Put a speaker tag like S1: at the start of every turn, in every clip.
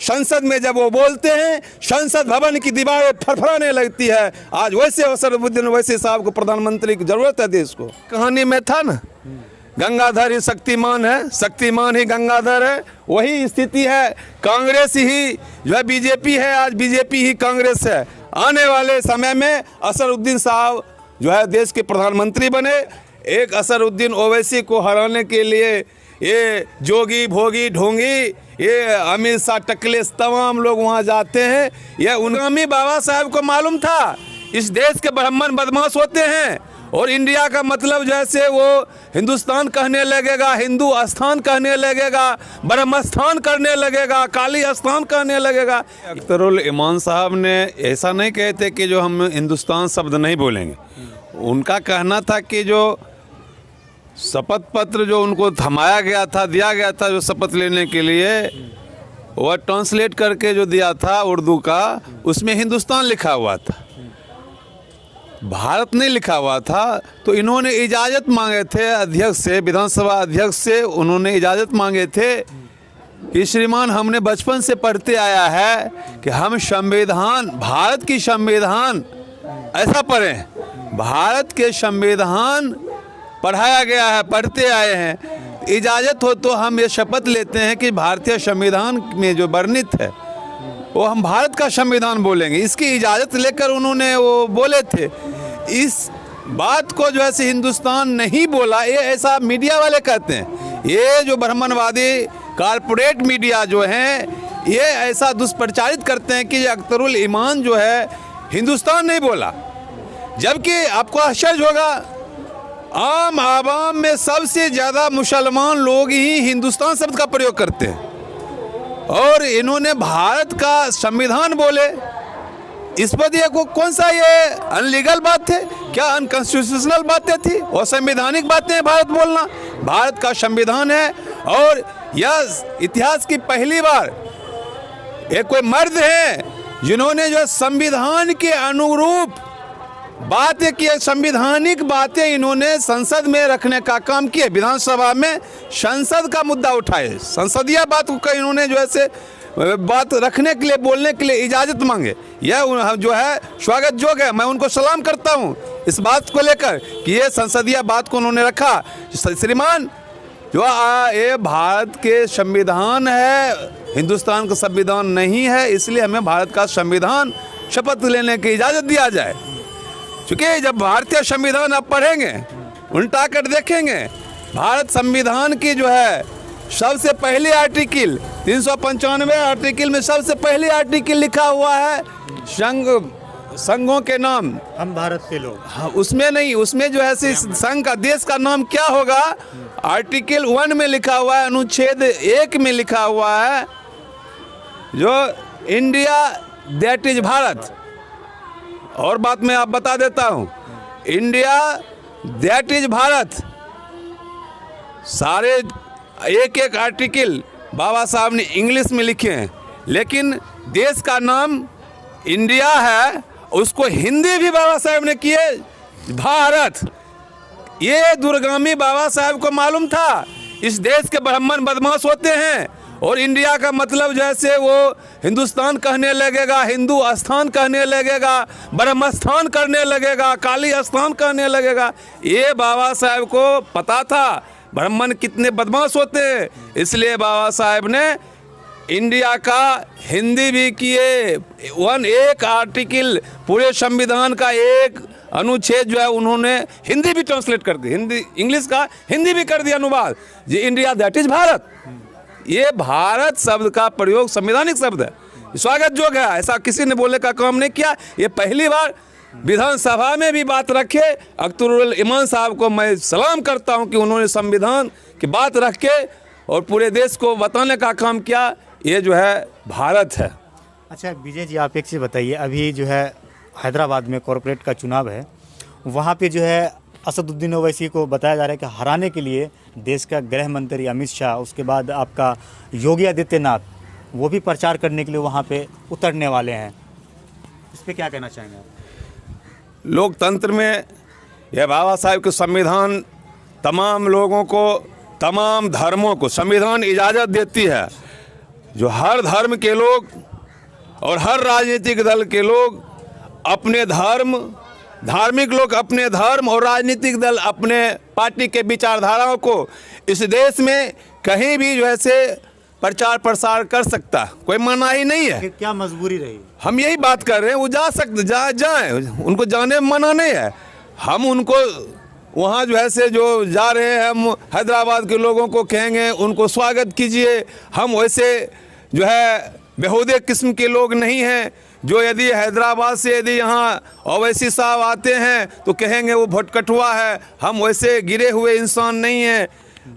S1: संसद में जब वो बोलते हैं संसद भवन की दीवारें फरफराने लगती है। आज वैसे असदुद्दीन ओवैसी साहब को प्रधानमंत्री की जरूरत है देश को। कहानी में था ना, गंगाधर ही शक्तिमान है, शक्तिमान ही गंगाधर है। वही स्थिति है, कांग्रेस ही जो है बीजेपी है, आज बीजेपी ही कांग्रेस है। आने वाले समय में असदुद्दीन साहब जो है देश के प्रधानमंत्री बने। एक असदुद्दीन ओवैसी को हराने के लिए ये जोगी भोगी ढोंगी, ये अमित शाह टकलेस तमाम लोग वहाँ जाते हैं। यह उनगामी बाबा साहब को मालूम था इस देश के ब्राह्मण बदमाश होते हैं और इंडिया का मतलब जैसे वो हिंदुस्तान कहने लगेगा, हिंदू स्थान कहने लगेगा, ब्रह्म स्थान करने लगेगा, काली स्थान कहने लगेगा। अख्तरुल इमान साहब ने ऐसा नहीं कहते कि जो हम हिंदुस्तान शब्द नहीं बोलेंगे। उनका कहना था कि जो शपथ पत्र जो उनको थमाया गया था, दिया गया था जो शपथ लेने के लिए, वह ट्रांसलेट करके जो दिया था उर्दू का, उसमें हिंदुस्तान लिखा हुआ था, भारत नहीं लिखा हुआ था। तो इन्होंने इजाज़त मांगे थे अध्यक्ष से, विधानसभा अध्यक्ष से उन्होंने इजाज़त मांगे थे कि श्रीमान हमने बचपन से पढ़ते आया है कि हम संविधान, भारत की संविधान ऐसा पढ़ें, भारत के संविधान पढ़ाया गया है, पढ़ते आए हैं, इजाज़त हो तो हम ये शपथ लेते हैं कि भारतीय संविधान में जो वर्णित है वो हम भारत का संविधान बोलेंगे। इसकी इजाज़त लेकर उन्होंने वो बोले थे। इस बात को जो है हिंदुस्तान नहीं बोला, ये ऐसा मीडिया वाले कहते हैं। ये जो ब्राह्मणवादी कारपोरेट मीडिया जो हैं ये ऐसा दुष्प्रचारित करते हैं कि अख्तरुल इमान जो है हिंदुस्तान नहीं बोला। जबकि आपको आश्चर्य होगा, आम आवाम में सबसे ज़्यादा मुसलमान लोग ही हिंदुस्तान शब्द का प्रयोग करते हैं और इन्होंने भारत का संविधान बोले। इस पर ये कौन सा ये अनलीगल बात थे, क्या अनकॉन्स्टिट्यूशनल बातें थी? और संवैधानिक बातें हैं भारत बोलना। भारत का संविधान है और यह इतिहास की पहली बार एक कोई मर्द है जिन्होंने जो संविधान के अनुरूप बातें की, संवैधानिक बातें इन्होंने संसद में रखने का काम किया। विधानसभा में संसद का मुद्दा उठाए, संसदीय बात को इन्होंने जो ऐसे बात रखने के लिए, बोलने के लिए इजाज़त मांगे। यह जो है स्वागत जोग है। मैं उनको सलाम करता हूं इस बात को लेकर कि ये संसदीय बात को उन्होंने रखा। श्रीमान जो ये भारत के संविधान है, हिंदुस्तान का संविधान नहीं है, इसलिए हमें भारत का संविधान शपथ लेने की इजाज़त दिया जाए। क्योंकि जब भारतीय संविधान आप पढ़ेंगे, उल्टा कर देखेंगे, भारत संविधान की जो है सबसे पहले आर्टिकल 395 आर्टिकल में सबसे पहले आर्टिकल लिखा हुआ है संघों के नाम,
S2: हम भारत के लोग।
S1: हाँ, उसमें नहीं, उसमें जो है संघ का देश का नाम क्या होगा, आर्टिकल 1 में लिखा हुआ है, अनुच्छेद 1 में लिखा हुआ है जो इंडिया दैट इज भारत। और बात मैं आप बता देता हूं, इंडिया दैट इज भारत, सारे एक एक आर्टिकल बाबा साहब ने इंग्लिश में लिखे हैं, लेकिन देश का नाम इंडिया है, उसको हिंदी भी बाबा साहब ने किए भारत। ये दूरगामी बाबा साहब को मालूम था इस देश के ब्राह्मण बदमाश होते हैं और इंडिया का मतलब जैसे वो हिंदुस्तान कहने लगेगा, हिंदू स्थान कहने लगेगा, ब्रह्म स्थान करने लगेगा, काली स्थान कहने लगेगा। ये बाबा साहब को पता था ब्राह्मण कितने बदमाश होते हैं, इसलिए बाबा साहब ने इंडिया का हिंदी भी किए। एक आर्टिकल पूरे संविधान का एक अनुच्छेद जो है उन्होंने हिंदी भी ट्रांसलेट कर दी, हिंदी इंग्लिश का हिंदी भी कर दिया अनुवाद, जी इंडिया दैट इज भारत। ये भारत शब्द का प्रयोग संवैधानिक शब्द है, स्वागत जोग है, ऐसा किसी ने बोलने का काम नहीं किया। ये पहली बार विधानसभा में भी बात रखे। अख्तरुल इमान साहब को मैं सलाम करता हूं कि उन्होंने संविधान की बात रख के और पूरे देश को बताने का काम किया। ये जो है भारत है।
S2: अच्छा विजय जी, आप एक चीज़ बताइए, अभी जो है हैदराबाद में कॉरपोरेट का चुनाव है, वहाँ पे जो है असदुद्दीन ओवैसी को बताया जा रहा है कि हराने के लिए देश का गृह मंत्री अमित शाह, उसके बाद आपका योगी आदित्यनाथ, वो भी प्रचार करने के लिए वहाँ पे उतरने वाले हैं। इस पर क्या कहना चाहेंगे आप?
S1: लोकतंत्र में यह बाबा साहब के संविधान तमाम लोगों को, तमाम धर्मों को संविधान इजाज़त देती है। जो हर धर्म के लोग और हर राजनीतिक दल के लोग अपने धर्म, धार्मिक लोग अपने धर्म और राजनीतिक दल अपने पार्टी के विचारधाराओं को इस देश में कहीं भी जो है से प्रचार प्रसार कर सकता, कोई मनाही नहीं है।
S2: कि क्या मजबूरी रही?
S1: हम यही बात कर रहे हैं, वो जा सकते, जाए, उनको जाने में मना नहीं है। हम उनको वहाँ जो है से जो जा रहे हैं, हम हैदराबाद के लोगों को कहेंगे उनको स्वागत कीजिए। हम वैसे जो है बेहूदे किस्म के लोग नहीं हैं जो यदि हैदराबाद से यदि यहाँ ओवैसी साहब आते हैं तो कहेंगे वो भटकटुआ है। हम वैसे गिरे हुए इंसान नहीं हैं।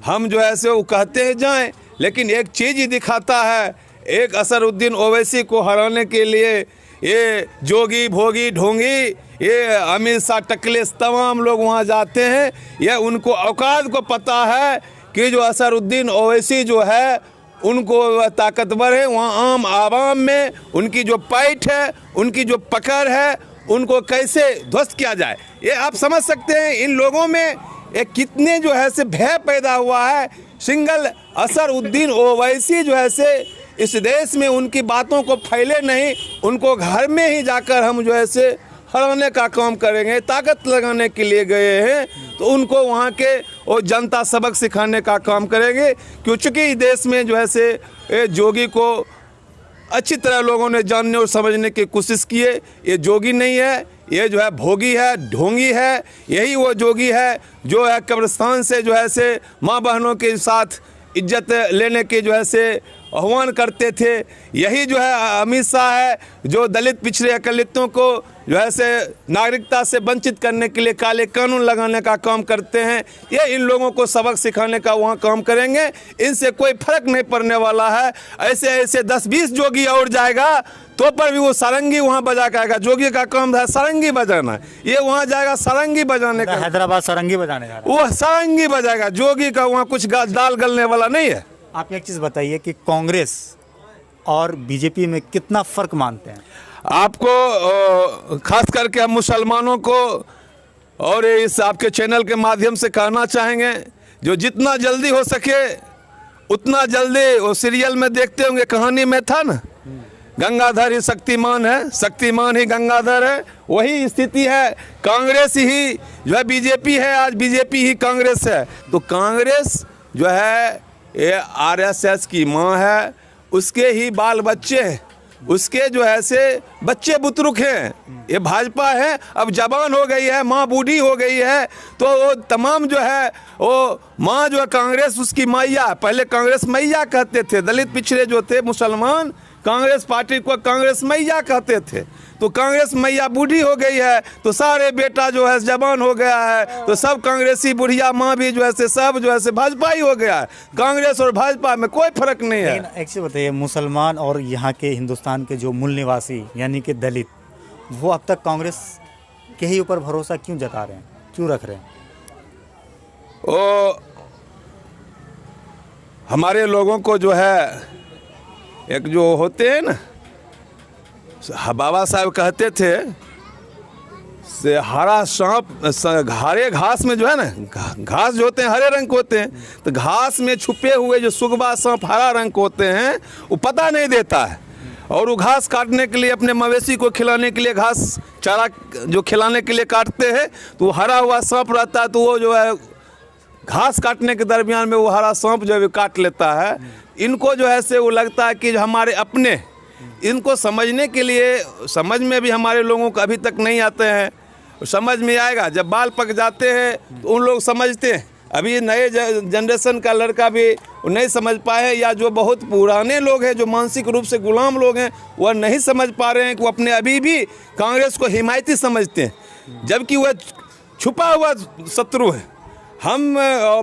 S1: हम जो है से वो कहते हैं जाएं, लेकिन एक चीज़ ही दिखाता है, एक असरुद्दीन ओवैसी को हराने के लिए ये जोगी भोगी ढोंगी, ये अमित शाह टकलेस तमाम लोग वहाँ जाते हैं। यह उनको औकात को पता है कि जो असरुद्दीन ओवैसी जो है उनको ताकतवर है, वहाँ आम आवाम में उनकी जो पैठ है, उनकी जो पकड़ है, उनको कैसे ध्वस्त किया जाए। ये आप समझ सकते हैं इन लोगों में एक कितने जो है से भय पैदा हुआ है। सिंगल असरुद्दीन ओवैसी जो है से इस देश में उनकी बातों को फैले नहीं, उनको घर में ही जाकर हम जो है से हराने का काम करेंगे। ताकत लगाने के लिए गए हैं तो उनको वहाँ के वो जनता सबक सिखाने का काम करेंगे, क्योंकि इस देश में जो है से ये जोगी को अच्छी तरह लोगों ने जानने और समझने की कोशिश की है। ये जोगी नहीं है, ये जो है भोगी है, ढोंगी है। यही वो जोगी है जो है कब्रिस्तान से जो है से माँ बहनों के साथ इज्जत लेने के जो है से आह्वान करते थे। यही जो है अमित शाह है जो दलित पिछड़े अकलितों को जो है से नागरिकता से वंचित करने के लिए काले कानून लगाने का काम करते हैं। ये इन लोगों को सबक सिखाने का वहाँ काम करेंगे। इनसे कोई फर्क नहीं पड़ने वाला है। ऐसे ऐसे 10-20 जोगी और जाएगा तो पर भी वो सारंगी वहाँ बजा के आएगा। जोगी का काम है सारंगी बजाना, ये वहाँ जाएगा सारंगी बजाने का।
S2: हैदराबाद सारंगी बजाने जा रहा है।
S1: वो सारंगी बजाएगा, जोगी का वहाँ कुछ दाल गलने वाला नहीं है।
S2: आप एक चीज़ बताइए कि कांग्रेस और बीजेपी में कितना फ़र्क मानते हैं?
S1: आपको खास करके हम मुसलमानों को और इस आपके चैनल के माध्यम से कहना चाहेंगे, जो जितना जल्दी हो सके उतना जल्दी, वो सीरियल में देखते होंगे, कहानी में था ना, गंगाधर ही शक्तिमान है, शक्तिमान ही गंगाधर है। वही स्थिति है। कांग्रेस ही जो है बीजेपी है, आज बीजेपी ही कांग्रेस है। तो कांग्रेस जो है ये आरएसएस की माँ है, उसके ही बाल बच्चे हैं, उसके जो है से बच्चे बुतरुक हैं। ये भाजपा है, अब जवान हो गई है, माँ बूढ़ी हो गई है, तो वो तमाम जो है वो माँ जो है कांग्रेस उसकी मैया, पहले कांग्रेस मैया कहते थे। दलित पिछड़े जो थे मुसलमान कांग्रेस पार्टी को कांग्रेस मैया कहते थे। तो कांग्रेस मैया बूढ़ी हो गई है तो सारे बेटा जो है जवान हो गया है, तो सब कांग्रेसी बुढ़िया माँ भी जो है से सब जो है से भाजपा ही हो गया है। कांग्रेस और भाजपा में कोई फर्क नहीं है।
S2: लेकिन एक चीज़ बताइए, मुसलमान और यहाँ के हिंदुस्तान के जो मूल निवासी यानी कि दलित, वो अब तक कांग्रेस के ही ऊपर भरोसा क्यों जता रहे हैं, क्यों रख रहे हैं?
S1: वो हमारे लोगों को जो है एक जो होते हैं ना, बाबा साहब कहते थे से हरा सांप, हरे घास में जो है ना, घास जो होते हैं हरे रंग के होते हैं, तो घास में छुपे हुए जो सुगबा सांप हरा रंग के होते हैं वो पता नहीं देता है। और वो घास काटने के लिए अपने मवेशी को खिलाने के लिए घास चारा जो खिलाने के लिए काटते हैं, तो वो हरा हुआ सांप रहता है, तो वो जो है घास काटने के दरमियान में वो हरा सांप जो है काट लेता है। इनको जो है से वो लगता है कि हमारे अपने, इनको समझने के लिए समझ में भी हमारे लोगों को अभी तक नहीं आते हैं। समझ में आएगा जब बाल पक जाते हैं तो उन लोग समझते हैं। अभी नए जनरेशन का लड़का भी नहीं समझ पाए, या जो बहुत पुराने लोग हैं जो मानसिक रूप से गुलाम लोग हैं वह नहीं समझ पा रहे हैं कि वो अपने अभी भी कांग्रेस को हिमायती समझते हैं, जबकि वह छुपा हुआ शत्रु है। हम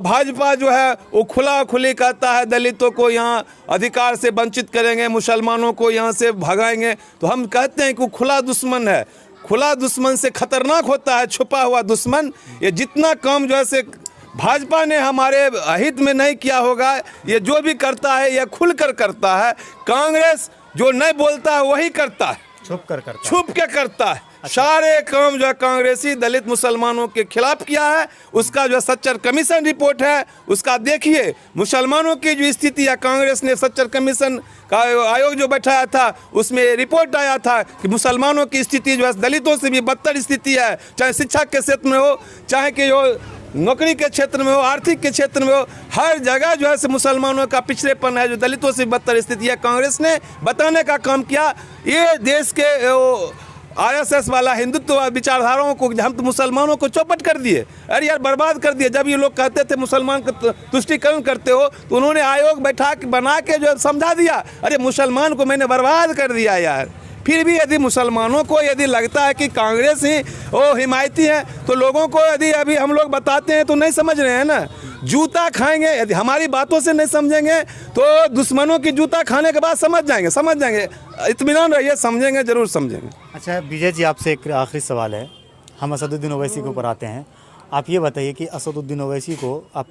S1: भाजपा जो है वो खुला खुली कहता है दलितों को यहाँ अधिकार से वंचित करेंगे, मुसलमानों को यहाँ से भगाएंगे, तो हम कहते हैं कि वो खुला दुश्मन है। खुला दुश्मन से खतरनाक होता है छुपा हुआ दुश्मन। ये जितना काम जो है से भाजपा ने हमारे हित में नहीं किया होगा, ये जो भी करता है यह खुल कर करता है। कांग्रेस जो नहीं बोलता है वही करता है, छुप के करता है। सारे काम जो है कांग्रेसी दलित मुसलमानों के खिलाफ किया है। उसका जो सच्चर कमीशन रिपोर्ट है उसका देखिए, मुसलमानों की जो स्थिति है, कांग्रेस ने सच्चर कमीशन का आयोग जो बैठाया था उसमें रिपोर्ट आया था कि मुसलमानों की स्थिति जो है दलितों से भी बदतर स्थिति है, चाहे शिक्षा के क्षेत्र में हो, चाहे कि जो नौकरी के क्षेत्र में हो, आर्थिक के क्षेत्र में हो, हर जगह जो है से मुसलमानों का पिछड़ेपन है, जो दलितों से बदतर स्थिति है। कांग्रेस ने बताने का काम किया। ये देश के आरएसएस वाला हिंदुत्व विचारधाराओं को हम तो मुसलमानों को चौपट कर दिए, अरे यार बर्बाद कर दिए। जब ये लोग कहते थे मुसलमान का तुष्टीकरण करते हो तो उन्होंने आयोग बना के जो समझा दिया, अरे मुसलमान को मैंने बर्बाद कर दिया यार। फिर भी यदि मुसलमानों को यदि लगता है कि कांग्रेस ही वो हिमायती है तो लोगों को यदि अभी हम लोग बताते हैं तो नहीं समझ रहे हैं ना, जूता खाएंगे। यदि हमारी बातों से नहीं समझेंगे तो दुश्मनों की जूता खाने के बाद समझ जाएंगे। इत्मीनान रहिए, समझेंगे, जरूर समझेंगे।
S2: अच्छा विजय जी, आपसे एक आखिरी सवाल है, हम असदुद्दीन ओवैसी के ऊपर आते हैं। आप ये बताइए कि असदुद्दीन ओवैसी को आप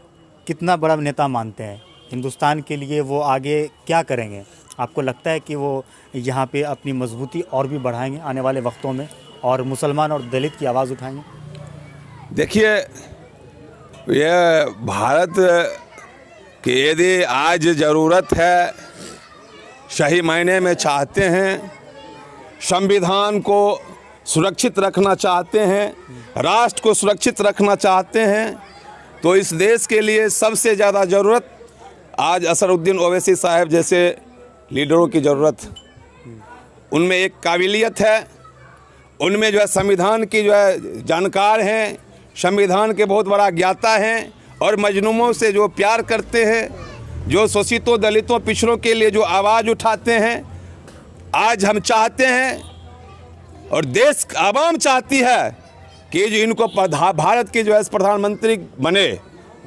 S2: कितना बड़ा नेता मानते हैं? हिंदुस्तान के लिए वो आगे क्या करेंगे? आपको लगता है कि वो यहाँ पे अपनी मजबूती और भी बढ़ाएंगे आने वाले वक्तों में और मुसलमान और दलित की आवाज़ उठाएंगे?
S1: देखिए, यह भारत की यदि आज ज़रूरत है, सही मायने में चाहते हैं, संविधान को सुरक्षित रखना चाहते हैं, राष्ट्र को सुरक्षित रखना चाहते हैं, तो इस देश के लिए सबसे ज़्यादा ज़रूरत आज असदुद्दीन ओवैसी साहब जैसे लीडरों की ज़रूरत। उनमें एक काबिलियत है, उनमें जो है संविधान की जो है जानकार हैं, संविधान के बहुत बड़ा ज्ञाता हैं और मजलूमों से जो प्यार करते हैं, जो शोषितों दलितों पिछड़ों के लिए जो आवाज़ उठाते हैं। आज हम चाहते हैं और देश आवाम चाहती है कि जो इनको भारत के जो है प्रधानमंत्री बने,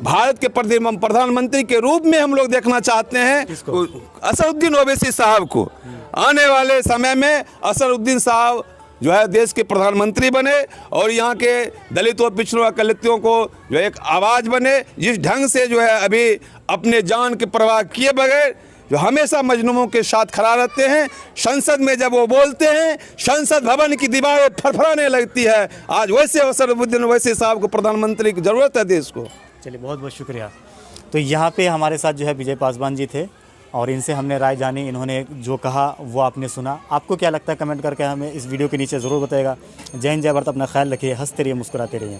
S1: भारत के प्रधानमंत्री के रूप में हम लोग देखना चाहते हैं असदुद्दीन ओवैसी साहब को। आने वाले समय में असदुद्दीन साहब जो है देश के प्रधानमंत्री बने और यहाँ के दलितों पिछड़ों अकलितों को जो एक आवाज़ बने। जिस ढंग से जो है अभी अपने जान की परवाह किए बगैर जो हमेशा मजलूमों के साथ खड़ा रहते हैं, संसद में जब वो बोलते हैं संसद भवन की दीवारें फरफराने लगती है। आज वैसे असदुद्दीन ओवैसी साहब को प्रधानमंत्री की ज़रूरत है देश को।
S2: चलिए, बहुत बहुत शुक्रिया। तो यहाँ पे हमारे साथ जो है विजय पासवान जी थे और इनसे हमने राय जानी, इन्होंने जो कहा वो आपने सुना। आपको क्या लगता है कमेंट करके हमें इस वीडियो के नीचे ज़रूर बताइएगा। जय हिंद, जय भारत, अपना ख्याल रखिए, हंसते रहिए, मुस्कुराते रहिए।